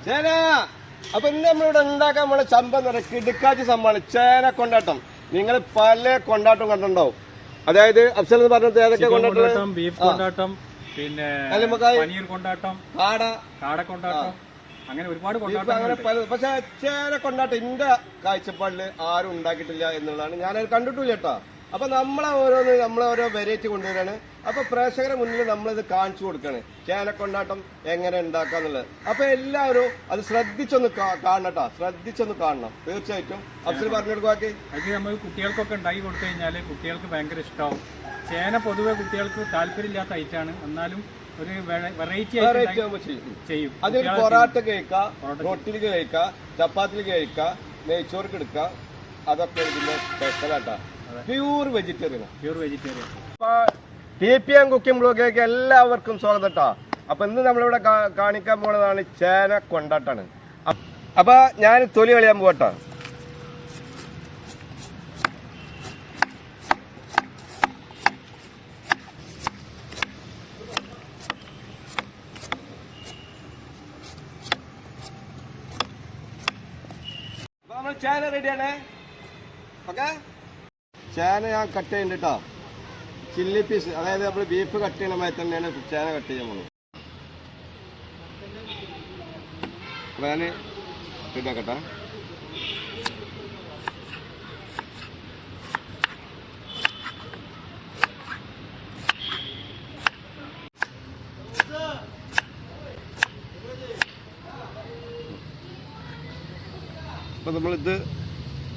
ചേന. അപ്പൊ ഇന്ന് നമ്മളിവിടെ ഉണ്ടാക്കാൻ നമ്മളെ ചമ്പം കിടുക്കാച്ചി സംഭവമാണ് ചേന കൊണ്ടാട്ടം. നിങ്ങൾ പല കൊണ്ടാട്ടം കണ്ടിട്ടുണ്ടാവും. അതായത് അഫ്സൽ എന്ന് പറഞ്ഞത് ഏതൊക്കെ കൊണ്ടാട്ടം? ബീഫ് കൊണ്ടാട്ടം, പിന്നെ പനീർ കൊണ്ടാട്ടം, കാട കൊണ്ടാട്ടം, അങ്ങനെ ഒരുപാട് കൊണ്ടാട്ടം. അങ്ങനെ പല. പക്ഷെ ചേന കൊണ്ടാട്ടം എന്റെ കാഴ്ചപ്പാടില് ആരും ഉണ്ടാക്കിയിട്ടില്ല എന്നുള്ളതാണ്. ഞാനത് കണ്ടിട്ടില്ല കേട്ടോ. അപ്പൊ നമ്മളെ ഓരോ വെറൈറ്റി കൊണ്ടുവരാണ്. അപ്പൊ പ്രേക്ഷകരെ മുന്നിൽ നമ്മളിത് കാണിച്ചു കൊടുക്കാണ് ചേന കൊണ്ടാട്ടം എങ്ങനെ ഉണ്ടാക്കാന്നുള്ളത്. അപ്പൊ എല്ലാവരും അത് ശ്രദ്ധിച്ചൊന്ന് കാണണം, ശ്രദ്ധിച്ചൊന്ന് കാണണം തീർച്ചയായിട്ടും. അഫ്സൽ പറഞ്ഞെടുക്കുവാക്കി അത് നമ്മൾ കുട്ടികൾക്കൊക്കെ ഉണ്ടാക്കി കൊടുത്തു കഴിഞ്ഞാല് കുട്ടികൾക്ക് ഭയങ്കര ഇഷ്ടമാവും. ചേന പൊതുവെ കുട്ടികൾക്ക് താല്പര്യമില്ലാത്ത ഐറ്റാണ്, എന്നാലും ഒരു വെറൈറ്റി ചെയ്യും. അതിൽ പൊറാട്ട കഴിക്കാം, റൊട്ടിലേക്ക് കഴിക്കാം, ചപ്പാത്തിലേക്ക് കഴിക്കാം, നെയ്ച്ചോർക്ക് എടുക്കാം. അതൊക്കെ ഇതിന്റെ സ്പെഷ്യലാട്ടാ. Pure vegetarian. TPM കുക്കിംഗ് ബ്ലോഗിലേക്ക് എല്ലാവർക്കും സ്വാഗതം കേട്ടോ. അപ്പൊ ഇന്ന് നമ്മളിവിടെ കാണിക്കാൻ പോകുന്നതാണ് ചേന കൊണ്ടാട്ടാണ്. അപ്പൊ ഞാൻ തൊലി കളിയാൻ പോകട്ടോ. അപ്പൊ നമ്മൾ ചേന റെഡിയാണ്. ഓക്കെ, ചേന ഞാൻ കട്ട് ചെയ്യുന്നുണ്ട് കേട്ടോ. ചില്ലി പീസ്, അതായത് നമ്മൾ ബീഫ് കട്ട് ചെയ്യുന്ന മാതിരി തന്നെയാണ് ചേന കട്ട് ചെയ്യാൻ പോകുന്നത്. അപ്പോൾ ഞാൻ ഇതാക്കട്ടെ. അപ്പോൾ നമ്മളിത്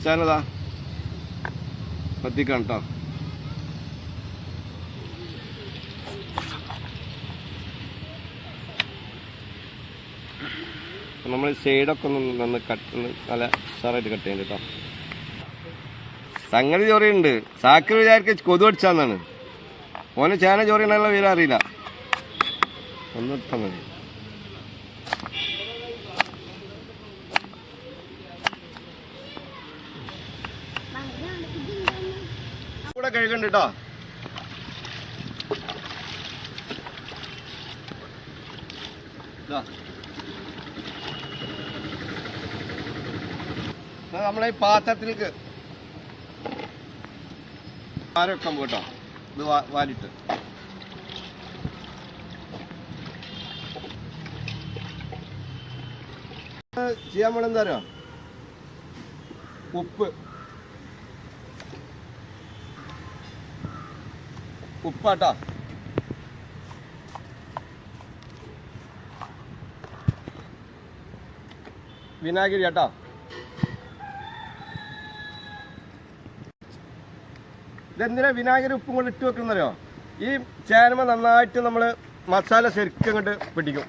ചേനതാ കത്തിക്കണം കേട്ടോ. നമ്മൾ സൈഡൊക്കെ ഒന്ന് നല്ല ഉഷാറായിട്ട് കട്ട് ചെയ്യുന്നുണ്ട് കേട്ടോ. സംഗതി ചോറിയുണ്ട്. സാക്കിർ വിചാരിക്ക കൊതു അടിച്ചാന്നാണ്. ഓന് ചേന ചോറിയുള്ള വീര അറിയില്ല. ഒന്നിട്ടാൽ മതി. കൂടെ കഴുകണ്ട് കേട്ടോ. നമ്മളെ ഈ പാത്രത്തിലേക്ക് വെക്കാൻ പോട്ടോ. ഇത് വാലിട്ട് ചെയ്യാൻ പോണ എന്താ അറിയോ? ഉപ്പാട്ടാ. വിനാഗിരി കേട്ടോ. ഇതെന്തിനാ വിനാഗിരി ഉപ്പും കൊണ്ട് ഇട്ട് വെക്കുന്നറിയോ? ഈ ചേനമ നന്നായിട്ട് നമ്മൾ മസാല ശരിക്കും അങ്ങോട്ട് പിടിക്കും.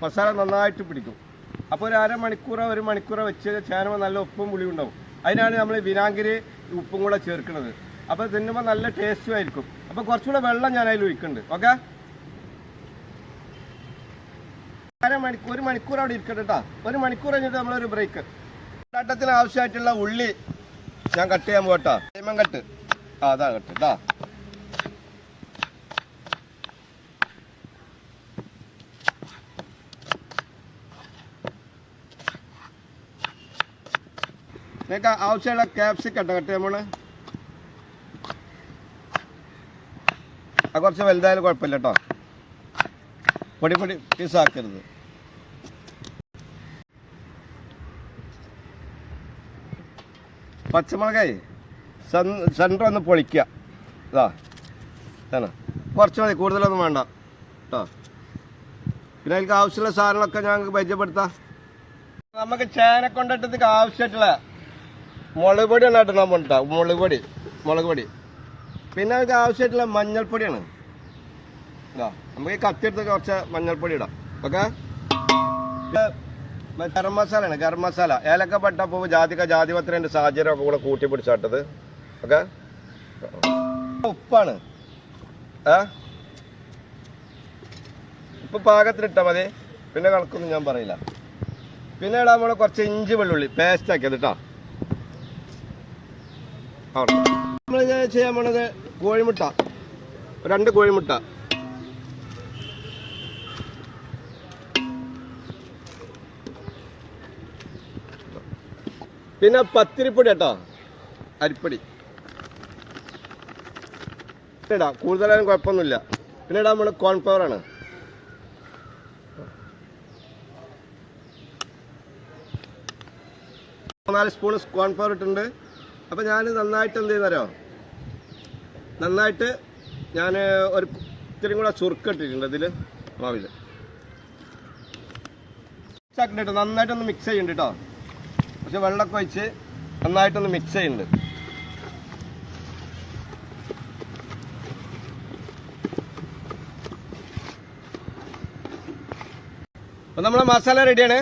മസാല നന്നായിട്ട് പിടിക്കും. അപ്പോൾ ഒരു അരമണിക്കൂറോ ഒരു മണിക്കൂറോ വെച്ച് ചേനമ നല്ല ഉപ്പും പുളിയും ഉണ്ടാവും. അതിനാണ് നമ്മൾ വിനാഗിരി ഉപ്പും കൂടെ ചേർക്കുന്നത്. അപ്പോൾ തിന്നുമ്പോൾ നല്ല ടേസ്റ്റും ആയിരിക്കും. അപ്പോൾ കുറച്ചുകൂടെ വെള്ളം ഞാൻ അതിൽ ഒഴിക്കുന്നുണ്ട്. ഓക്കെ, ഒരു മണിക്കൂർ അവിടെ ഇരിക്കട്ടെ കേട്ടോ. ഒരു മണിക്കൂർ കഴിഞ്ഞിട്ട് നമ്മളൊരു ബ്രേക്ക്. കൊണ്ടാട്ടത്തിന് ആവശ്യമായിട്ടുള്ള ഉള്ളി ഞാൻ കട്ട് ചെയ്യാൻ പോകട്ടോ. Lyman cut. അതാ കട്ട് കേട്ടോ. നിങ്ങൾക്ക് ആവശ്യമുള്ള ക്യാപ്സിക്കം കട്ട് ചെയ്യാൻ പോണേ. ആ കുറച്ച് വലുതായാലും കുഴപ്പമില്ല കേട്ടോ. പൊടി പീസാക്കരുത്. പച്ചമുളകായി സെൻറ്റർ ഒന്ന് പൊളിക്കുക. ഇതാ തന്നെ കുറച്ച് മതി, കൂടുതലൊന്നും വേണ്ട കേട്ടോ. പിന്നെ അതിലേക്ക് ആവശ്യമുള്ള സാധനങ്ങളൊക്കെ ഞങ്ങൾക്ക് പരിചയപ്പെടുത്താം. നമുക്ക് ചേന കൊണ്ടിട്ടത്തേക്ക് ആവശ്യമായിട്ടുള്ള മുളക് പൊടിയാണ് ഇടണം പോണ്ടാ. മുളക് പൊടി. പിന്നെ അതിലേക്ക് ആവശ്യമായിട്ടുള്ള മഞ്ഞൾപ്പൊടിയാണ്. ഇതാ നമുക്ക് ഈ കത്തിയെടുത്ത് കുറച്ച് മഞ്ഞൾപ്പൊടി ഇടാം. ഓക്കെ, ഗരം മസാലയാണ്. ഗരം മസാല, ഏലക്ക, പട്ട, പൂവ്, ജാതിപത്രിൻ്റെ സാഹചര്യം ഒക്കെ കൂടെ കൂട്ടി പിടിച്ചാട്ടത്. ഓക്കെ, ഉപ്പാണ്. ഉപ്പ് പാകത്തിനിട്ടാൽ മതി. പിന്നെ കണക്കൊന്നും ഞാൻ പറയില്ല. പിന്നെ ഇടാൻ നമ്മൾ കുറച്ച് ഇഞ്ചി വെള്ളുള്ളി പേസ്റ്റ് ആക്കിയത് കേട്ടോ. നമ്മൾ ചെയ്യാൻ പോണത് കോഴിമുട്ട, 2 കോഴിമുട്ട. പിന്നെ പത്തിരിപ്പൊടി കേട്ടോ, അരിപ്പൊടി ഇടാം, കൂടുതലായാലും കുഴപ്പമൊന്നുമില്ല. പിന്നെ ഇടാൻ നമ്മൾ കോൺഫ്ലവറാണ്. നാല് സ്പൂൺ കോൺഫ്ലവർ ഇട്ടിട്ടുണ്ട്. അപ്പം ഞാൻ നന്നായിട്ട് എന്ത് ചെയ്യുന്നറിയോ, നന്നായിട്ട് ഞാൻ ഒരു ഇത്തിരി കൂടെ ചുരുക്കിട്ടിട്ടുണ്ട് ഇതിൽ മാവിൽ. കേട്ടോ നന്നായിട്ടൊന്ന് മിക്സ് ചെയ്യുന്നുണ്ട് കേട്ടോ. പക്ഷെ വെള്ളമൊക്കെ ഒഴിച്ച് നന്നായിട്ടൊന്ന് മിക്സ് ചെയ്യുന്നുണ്ട്. അപ്പം നമ്മളെ മസാല റെഡിയാണ്.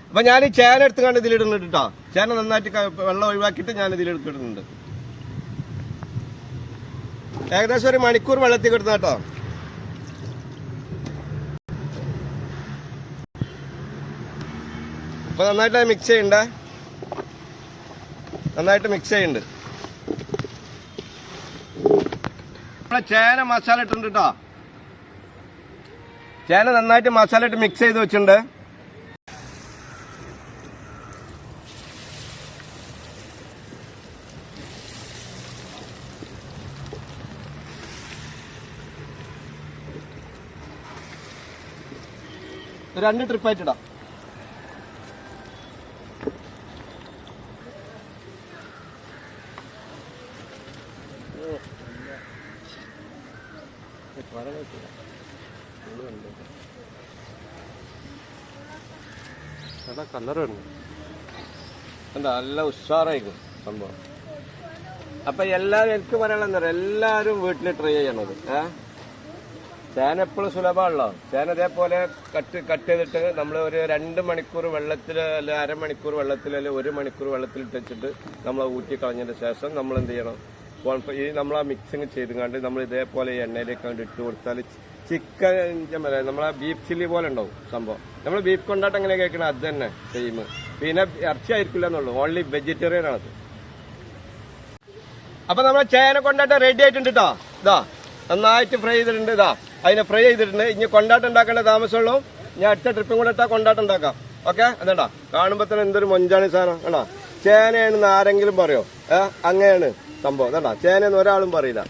അപ്പം ഞാൻ ഈ ചേന എടുത്ത് കണ്ട് ഇതിലിടുന്നുണ്ട് കേട്ടോ. ചേന നന്നായിട്ട് വെള്ളം ഒഴിവാക്കിയിട്ട് ഞാൻ ഇതിലെടുത്തിടുന്നുണ്ട്. ഏകദേശം ഒരു മണിക്കൂർ വെള്ളത്തിൽ കിടന്ന കേട്ടോ. അപ്പോൾ നന്നായിട്ട് മിക്സ് ചെയ്യണ്ടേ, നന്നായിട്ട് മിക്സ് ചെയ്യുന്നുണ്ട്. നമ്മളെ ചേന മസാല ഇട്ടുണ്ട് കേട്ടോ. ചേന നന്നായിട്ട് മസാല ഇട്ട് മിക്സ് ചെയ്ത് വെച്ചിട്ടുണ്ട്. രണ്ട് ട്രിപ്പായിട്ട് ഇടാം. കളർ എന്താ നല്ല ഉഷാറായിരിക്കും സംഭവം. അപ്പൊ എല്ലാവരും എനിക്ക് പറയാനുള്ള എന്താ പറയുക, എല്ലാവരും വീട്ടിൽ ട്രൈ ചെയ്യണത്. ചേന എപ്പോഴും സുലഭമാണല്ലോ. ചേന ഇതേപോലെ കട്ട് ചെയ്തിട്ട് നമ്മൾ ഒരു 2 മണിക്കൂർ വെള്ളത്തിൽ, അല്ലെ അരമണിക്കൂർ വെള്ളത്തിൽ, അല്ലെ 1 മണിക്കൂർ വെള്ളത്തിൽ ഇട്ടിട്ട് നമ്മൾ ഊറ്റി കളഞ്ഞതിന് ശേഷം നമ്മൾ എന്ത് ചെയ്യണം, ഈ നമ്മൾ ആ മിക്സിങ് ചെയ്തുകൊണ്ട് നമ്മൾ ഇതേപോലെ എണ്ണയിലേക്ക് കണ്ട് ഇട്ട് കൊടുത്താൽ ചിക്കൻ നമ്മളെ ബീഫ് ചില്ലി പോലെ ഉണ്ടാവും സംഭവം. നമ്മൾ ബീഫ് കൊണ്ടാട്ട് എങ്ങനെ കഴിക്കണം അത് തന്നെ സെയിം. പിന്നെ ഇറച്ചി ആയിരിക്കില്ല എന്നുള്ളൂ, ഓൺലി വെജിറ്റേറിയൻ ആണത്. അപ്പൊ നമ്മളെ ചേന കൊണ്ടാട്ട് റെഡി ആയിട്ടുണ്ട് കേട്ടോ. ഇതാ നന്നായിട്ട് ഫ്രൈ ചെയ്തിട്ടുണ്ട്. ഇതാ അതിനെ ഫ്രൈ ചെയ്തിട്ടുണ്ട്. ഇനി കൊണ്ടാട്ടം ഉണ്ടാക്കേണ്ട താമസമുള്ളൂ. ഞാൻ അടുത്ത ട്രിപ്പും കൂടെ ഇട്ടാൽ കൊണ്ടാട്ടം ഉണ്ടാക്കാം. ഓക്കെ, അതെണ്ടാ കാണുമ്പോ തന്നെ എന്തൊരു മൊഞ്ചാണ് സാധനം. കണ്ടാ ചേനയാണെന്ന് ആരെങ്കിലും പറയോ? അങ്ങനെയാണ് സംഭവം. കണ്ടാ ചേനയെന്ന് ഒരാളും പറയില്ല.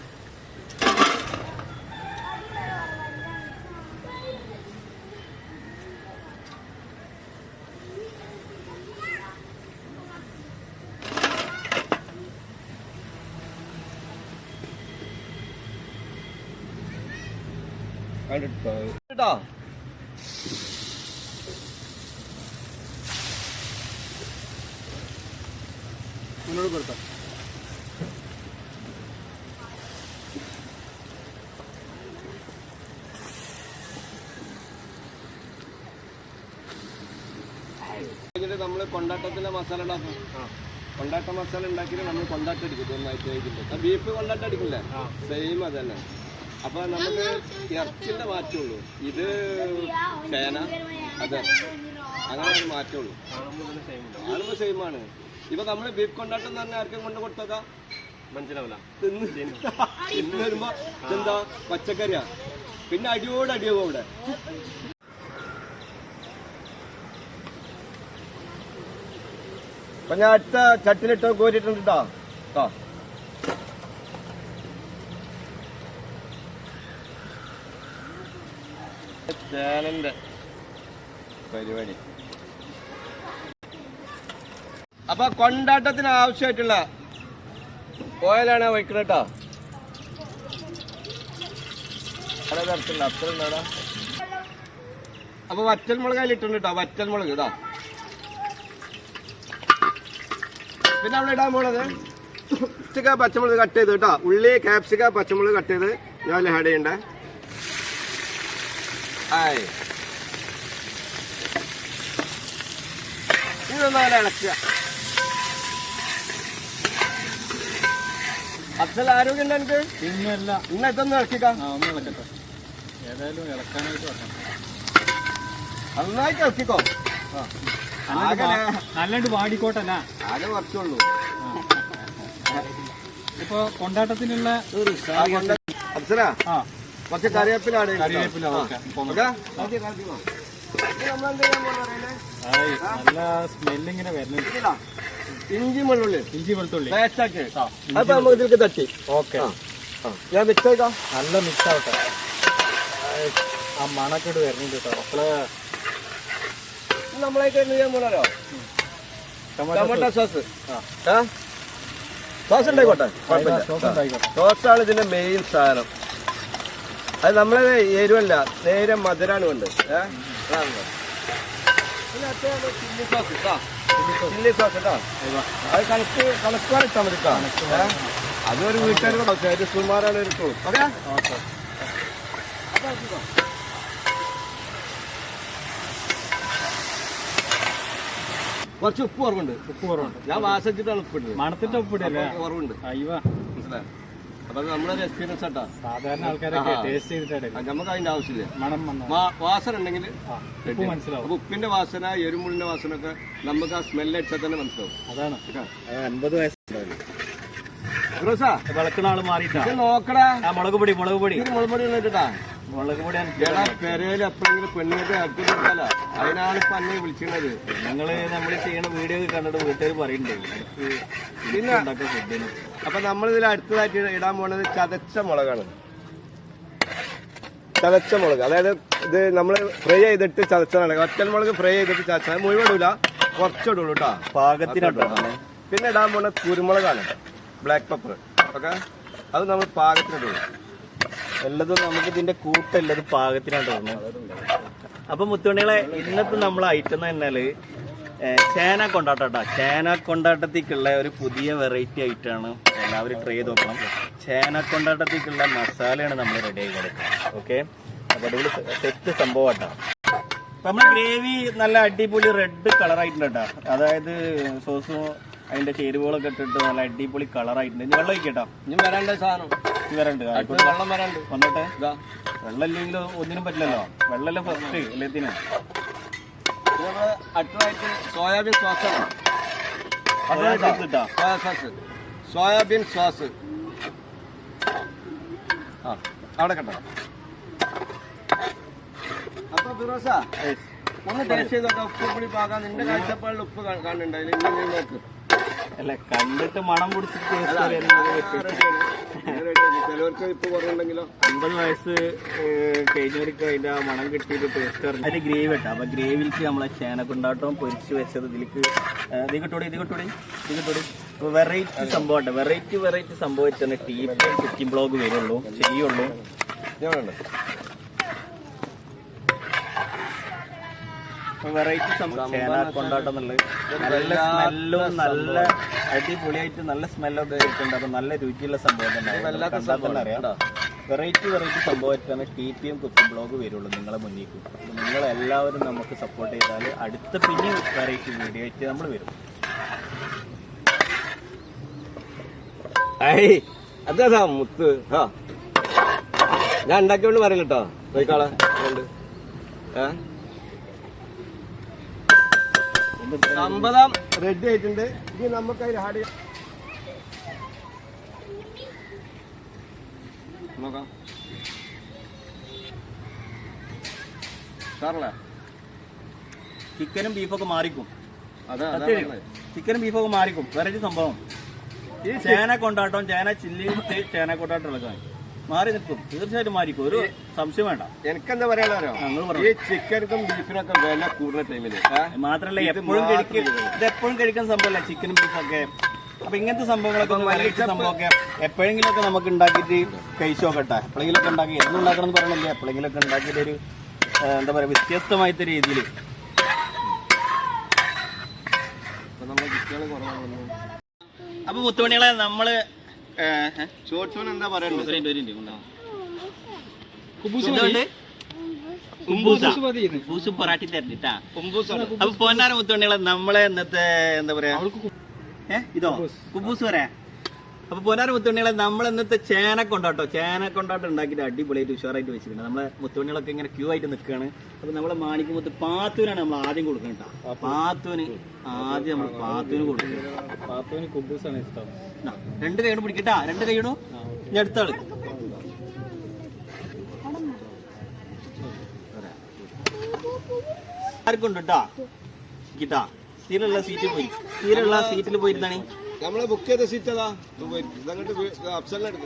കേട്ടോ മുന്നോട്ട് കൊടുക്കാം. നമ്മള് കൊണ്ടാട്ടത്തിന്റെ മസാല ഉണ്ടാക്കും. കൊണ്ടാട്ട മസാല ഉണ്ടാക്കിയിട്ട് നമ്മൾ കൊണ്ടാട്ടം അടിക്കും. ഒന്നായിട്ട് ബീഫ് കൊണ്ടാട്ടം അടിക്കില്ലേ, സെയിം അത് തന്നെ. അപ്പൊ നമുക്ക് ഇറച്ചിന്റെ മാറ്റമുള്ളൂ. ഇത് ചേന അതെ അങ്ങനെ ഒരു മാറ്റമുള്ളൂ. കാണുമ്പോ സെയിമാണ്. ഇപ്പൊ നമ്മള് ബീഫ് കൊണ്ടാട്ടം തന്നെ ആർക്കും കൊണ്ട് കൊടുത്തേക്കാം മനസ്സിലാവില്ല. തിന്ന് വരുമ്പോ എന്താ പച്ചക്കറിയാ, പിന്നെ അടിയോട് അടിയാവും അവിടെ. അപ്പൊ ഞാൻ അടുത്ത ചട്ടിലിട്ട് കോരിയിട്ടുണ്ട് കേട്ടോ. ചേനന്റെ പരിപാടി. അപ്പൊ കൊണ്ടാട്ടത്തിന് ആവശ്യമായിട്ടുള്ള ഓയിലാണ് വയ്ക്കുന്നത് കേട്ടോ. പല തരത്തിലുള്ള അത്ര ഉണ്ടാ. അപ്പൊ വറ്റൽമുളക് അതിലിട്ടുണ്ട് കേട്ടോ. വറ്റൽമുളക് ഇതാ. പിന്നെ അവിടെ ഇടാൻ പോണത് ക്യാപ്സിക്ക പച്ചമുളക് കട്ട് ചെയ്ത് കേട്ടോ. ഉള്ളി ക്യാപ്സിക്ക പച്ചമുളക് കട്ട് ചെയ്ത് ഞാൻ ആഡ് ചെയ്യണ്ടേ. ആയി ഇതൊന്നും അങ്ങനെ ഇളക്കുക. അസൽ ആരോഗ്യം ഉണ്ട് എനിക്ക്. പിന്നല്ല ഇന്ന് ഇതൊന്നും ഇളക്കിക്കാം. ഒന്ന് ഇളക്കട്ടെ, ഏതായാലും ഇളക്കാനായിട്ട് വെക്കണം. നന്നായിട്ട് ഇളക്കിക്കോ. നല്ലണ്ട് വാടിക്കോട്ടല്ല, ആകെ കുറച്ചുള്ളൂ. ഇപ്പൊ കൊണ്ടാട്ടത്തിനുള്ള അപ്സര കുറച്ച് കറിവേപ്പിലാണ്. നല്ല സ്മെല്ലിങ്ങനെ വരുന്നുണ്ട്. ഇഞ്ചി വെള്ളുള്ളി ഇഞ്ചി വെളുത്തുള്ളി പേസ്റ്റാക്കി അപ്പൊ നമുക്ക് ഇതിലേക്ക് തട്ടി. ഓക്കെ. ഞാൻ മിക്സ് ആക്കാം. നല്ല മിക്സ് ആവട്ടെ. ആ മണൊക്കെ വരുന്നുണ്ട് കേട്ടോ. നമ്മളേക്ക് ചെയ്യാൻ പോണോ ടൊമാറ്റോ സോസ്. സോസ് ഉണ്ടായിക്കോട്ടെ, സോസാണ് ഇതിന്റെ മെയിൻ സാധനം. അത് നമ്മളെ എരിവല്ല, നേരെ മധുരാണ് കൊണ്ട്. ചില്ലി സോസ് കേട്ടോ, അത് കണക്കുവാൻ ഇട്ടാൽ മതി. അതൊരു വീട്ടുകാർ സുമാറാണ് ഒരു ടൂൾ. ഓക്കെ, കുറച്ച് ഉപ്പ് കുറവുണ്ട്. ഞാൻ വാസിച്ചിട്ടാണ് ഉപ്പിട്ടത്. മണത്തിന്റെ ഉപ്പിടല്ലേ? കുറവുണ്ട്. മനസ്സിലായോ? അപ്പൊ അത് നമ്മളൊരു എക്സ്പീരിയൻസ് ആട്ടാ. സാധാരണ ആൾക്കാരൊക്കെ ടേസ്റ്റ് ചെയ്തിട്ടേ നമുക്ക് അതിന്റെ ആവശ്യമില്ല. മണം വാസന ഉണ്ടെങ്കിൽ മനസ്സിലാവും. അപ്പൊ ഉപ്പിന്റെ വാസന, എരുമുളിന്റെ വാസന ഒക്കെ നമുക്ക് ആ സ്മെല്ല് അടിച്ചാൽ തന്നെ മനസ്സിലാവും. അതാണ് 50 വയസ്സുണ്ടാവില്ല വിളക്കണ ആള് മാറിയിട്ടാ. നോക്കടാ, മുളക് പൊടി മുളക് പൊടി ഉള്ളിട്ടാ. മുളക് പൊടി പെരയിൽ എപ്പോഴെങ്കിലും പെണ്ണുങ്ങൾക്ക് അടുത്ത് കൊടുക്കാല, അതിനാണ് ഇപ്പൊ അന്നെ വിളിച്ചിരുന്നത്. നമ്മള് ചെയ്യണ വീഡിയോ കണ്ടിട്ട് വീട്ടുകാർ പറയുന്നുണ്ട് പിന്നെ അപ്പൊ നമ്മളിതിൽ അടുത്തതായിട്ട് ഇടാൻ പോണത് ചതച്ച മുളകാണ്. ചതച്ച മുളക്, അതായത് ഇത് നമ്മൾ ഫ്രൈ ചെയ്തിട്ട് ചതച്ചതാണ്. ഒറ്റൽ മുളക് ഫ്രൈ ചെയ്തിട്ട് ചതച്ചാൽ മുഴുവൻ ഇടൂല, കുറച്ചിടുള്ളൂ കേട്ടോ, പാകത്തിനാട്ടോ. പിന്നെ ഇടാൻ പോണ കുരുമുളകാണ്, ബ്ലാക്ക് പെപ്പർ. ഓക്കെ, അത് നമ്മൾ പാകത്തിനിടുള്ളൂ. എല്ലാതും നമുക്ക് ഇതിന്റെ കൂട്ടല്ലത് പാകത്തിനായിട്ട് തോന്നുന്നത്. അപ്പൊ മുത്തുമണികളെ, ഇന്നത്തെ നമ്മളെ ഐറ്റം എന്ന് പറഞ്ഞാല് ചേന കൊണ്ടാട്ടാ. ചേന കൊണ്ടാട്ടത്തേക്കുള്ള ഒരു പുതിയ വെറൈറ്റി ആയിട്ടാണ്, എല്ലാവരും ട്രൈ ചെയ്ത് നോക്കണം. ചേന കൊണ്ടാട്ടത്തേക്കുള്ള മസാലയാണ് നമ്മൾ റെഡി ആയി കൊടുക്കുന്നത്. ഓക്കെ, അപ്പൊ അതുകൊണ്ട് സെറ്റ് സംഭവം കേട്ടോ. അപ്പൊ നമ്മുടെ ഗ്രേവി നല്ല അടിപൊളി റെഡ് കളറായിട്ടുണ്ട് കേട്ടോ. അതായത് സോസും അതിന്റെ ചേരുവകളൊക്കെ ഇട്ടിട്ട് നല്ല അടിപൊളി കളറായിട്ടുണ്ട്. ഇനി വെള്ളം ഒഴിക്കട്ടോ. ഇനി വരണ്ട സാധനം വരണ്ട് വെള്ളം വരണ്ട് വന്നോട്ടെ. വെള്ളം ഇല്ലെങ്കിലും ഒന്നിനും പറ്റില്ലല്ലോ, വെള്ളമെല്ലാം ഫസ്റ്റ് എല്ലാത്തിനും. അടുത്തതായിട്ട് സോയാബീൻ സോസാണ്. സോയാബീൻ സോസ് അവിടെ കണ്ടോ. അപ്പൊ ഫിറോസ ഒന്ന് ടേസ്റ്റ് ചെയ്തോട്ടെ, ഉപ്പ് പൊടി പാകാൻ. നിന്റെ കാഴ്ചപ്പാടിൽ ഉപ്പ് കാണുന്നുണ്ടായില്ല, ഇങ്ങനെ നോക്ക്. അല്ല, കണ്ടിട്ട് മണം പിടിച്ചിട്ട് ചിലവർക്ക് ഇപ്പൊ കുറവുണ്ടെങ്കിലോ. 50 വയസ്സ് കഴിഞ്ഞവർക്ക് അതിന്റെ ആ മണം കിട്ടിയിട്ട് ടേസ്റ്റ് അറിഞ്ഞു. അതിന്റെ ഗ്രേവി ഇട്ടാ. അപ്പൊ ഗ്രേവിക്ക് നമ്മളെ ചേന കൊണ്ടാട്ടം പൊരിച്ച് വെച്ചത് ഇതിലേക്ക് ഇത് കിട്ടൂടെ. ഇപ്പൊ വെറൈറ്റി സംഭവം ഉണ്ട്. വെറൈറ്റി സംഭവിച്ചാണ് ടീം കുക്കിംഗ് ബ്ലോഗ് ചെയ്യുള്ളൂ. വെറൈറ്റി സംഭവം ചേന കൊണ്ടാട്ടം എന്നുള്ളത് നല്ല സ്മെല്ലും നല്ല അടിപൊളിയായിട്ട് നല്ല സ്മെല്ലൊക്കെ ആയിട്ടുണ്ട്. അപ്പൊ നല്ല രുചിയുള്ള സംഭവം തന്നെ അറിയാം. വെറൈറ്റി സംഭവമായിട്ടാണ് TPM കുക്കിംഗ് ബ്ലോഗ് വരുള്ളൂ നിങ്ങളെ മുന്നിലേക്ക്. നിങ്ങളെല്ലാവരും നമുക്ക് സപ്പോർട്ട് ചെയ്താൽ അടുത്ത പിന്നെ വെറൈറ്റി വീഡിയോ ആയിട്ട് നമ്മൾ വരും. അതാ മുത്ത്. ഞാൻ ഉണ്ടാക്കിയോണ്ട് പറയില്ല കേട്ടോ, പോയിക്കാളെ. സമ്പതം റെഡി ആയിട്ടുണ്ട്. ഇനി നമുക്ക് അതിൽ ഹാർഡ് നോക്കാം. സാറല്ലേ, ചിക്കനും ബീഫൊക്കെ മാറിക്കും. അതാ ചിക്കനും ബീഫൊക്കെ മാറിക്കും. വെറൈറ്റി സംഭവം. ഈ ചേന കൊണ്ടാട്ടം, ചേന ചില്ലി, ചേന കൊണ്ടാട്ടം എടുക്കാൻ മാറി നിൽക്കും. തീർച്ചയായിട്ടും മാറിക്കും, ഒരു സംശയം വേണ്ട. എനിക്കെന്താ പറയാനോ, ഈ ചിക്കനും ബീഫിനൊക്കെ വില കൂടുതൽ ടൈമില്. മാത്രല്ല എപ്പോഴും കഴിക്കുന്ന സംഭവമല്ല ചിക്കനും ബീഫൊക്കെ. അപ്പൊ ഇങ്ങനത്തെ സംഭവങ്ങളൊക്കെ സംഭവമൊക്കെ എപ്പോഴെങ്കിലും ഒക്കെ നമുക്ക് ഉണ്ടാക്കിയിട്ട് കഴിച്ചു നോക്കട്ടെ. എപ്പോഴെങ്കിലൊക്കെ ഉണ്ടാക്കി, എന്നും ഉണ്ടാക്കണം എന്ന് പറയണില്ല, എപ്പോഴെങ്കിലൊക്കെ ഉണ്ടാക്കിയിട്ട് ഒരു എന്താ പറയാ വ്യത്യസ്തമായിട്ട് രീതിയിൽ. അപ്പൊ മുത്തുമണികളെ നമ്മള് എന്താ പറയുന്നത്, പൊറാട്ടി തരണ്ടിട്ടാ. അപ്പൊ പൊന്നാര മുത്തുമണികളെ നമ്മളെ ഇന്നത്തെ എന്താ പറയാ ഇതോ കുബൂസ് പറയാ. അപ്പൊ പൊന്നാര മുത്തുമണികളെ നമ്മൾ ഇന്നത്തെ ചേന കൊണ്ടാട്ടം ഉണ്ടാക്കിയിട്ട് അടിപൊളിയായിട്ട് ഉഷാറായിട്ട് വെച്ചിട്ടുണ്ട്. നമ്മളെ മുത്തുമണികളൊക്കെ ഇങ്ങനെ ക്യൂ ആയിട്ട് നിൽക്കുകയാണ്. അപ്പൊ നമ്മളെ മാണിക്കുമ്പത്ത് പാത്തൂനാണ് നമ്മൾ ആദ്യം കൊടുക്കുന്നത് കേട്ടോ. പാത്തൂന് കൊടുക്കുന്നത്. പാത്തൂന് കുബൂസാണ് ഇഷ്ടം. 2 കൈയ്യോട് പിടിക്കട്ടാ, 2 കൈയ്യോടും. ഇനി അടുത്താള് ആർക്കുണ്ട് കേട്ടാ. സ്ഥിരമുള്ള സീറ്റിൽ പോയി സ്ഥിരമുള്ള സീറ്റിൽ പോയിരുന്നാണ്. നമ്മള് ബുക്ക് ചെയ്ത സീറ്റ് അതാ ഇതങ്ങോട്ട് അപ്സലിനെടുക്കും.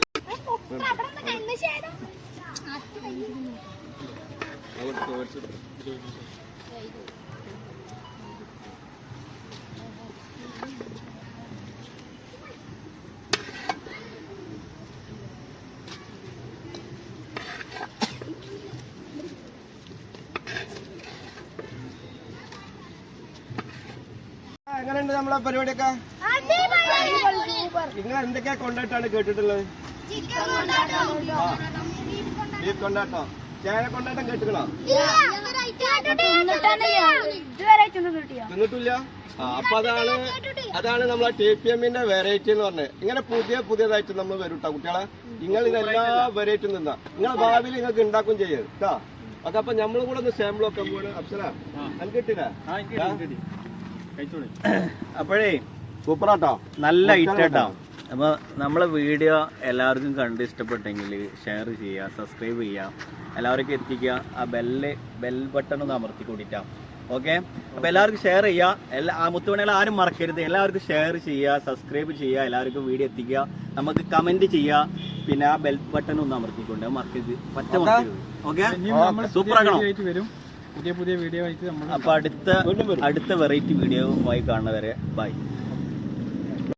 എങ്ങനെയുണ്ട് നമ്മളെ പരിപാടിയൊക്കെ? നിങ്ങൾ എന്തൊക്കെയാ കൊണ്ടാട്ടാണ് കേട്ടിട്ടുള്ളത്? ബീഫ് കൊണ്ടാട്ടോ, ചേന കൊണ്ടാട്ടം കേട്ടിക്കണോ? തിന്നിട്ടില്ല. അപ്പൊ അതാണ് നമ്മളെ TPMന്റെ വെറൈറ്റി എന്ന് പറഞ്ഞത്. ഇങ്ങനെ പുതിയതായിട്ട് നമ്മൾ വരും കേട്ടോ കുട്ടികളെ. നിങ്ങൾ ഇതെല്ലാ വെറൈറ്റിയും തിന്നാ നിങ്ങളെ ഭാവിയിൽ നിങ്ങൾക്ക് ഉണ്ടാക്കും ചെയ്യത് കേട്ടോ. ഒക്കെ അപ്പൊ നമ്മളും കൂടെ ഒന്ന് സാമ്പിൾ ഒക്കെ പോവാണ്. അപ്സര എനിക്ക് കിട്ടില്ല. അപ്പോഴേ സൂപ്പറാട്ടോ, നല്ല ഐറ്റാട്ടോ. അപ്പൊ നമ്മളെ വീഡിയോ എല്ലാവർക്കും കണ്ട് ഇഷ്ടപ്പെട്ടെങ്കിൽ ഷെയർ ചെയ്യുക, സബ്സ്ക്രൈബ് ചെയ്യുക, എല്ലാവർക്കും എത്തിക്കുക. ആ ബെൽ ബട്ടൺ ഒന്ന് അമർത്തി കൂടിയിട്ടാ. ഓക്കെ, അപ്പൊ എല്ലാവർക്കും ഷെയർ ചെയ്യുക. ആ മുത്തുമണികളെ ആരും മറക്കരുത്. എല്ലാവർക്കും ഷെയർ ചെയ്യുക, സബ്സ്ക്രൈബ് ചെയ്യുക, എല്ലാവർക്കും വീഡിയോ എത്തിക്കുക, നമുക്ക് കമന്റ് ചെയ്യുക. പിന്നെ ആ ബെൽ ബട്ടൺ ഒന്ന് അമർത്തിക്കൊണ്ട് മറക്കരുത്, പറ്റ മറക്കരുത്. ഓക്കെ, സൂപ്പർ ആക്കണം. പുതിയ വീഡിയോ ആയിട്ട് നമ്മൾ അപ്പൊ അടുത്ത വെറൈറ്റി വീഡിയോ ആയി കാണുന്നവരെ ബൈ.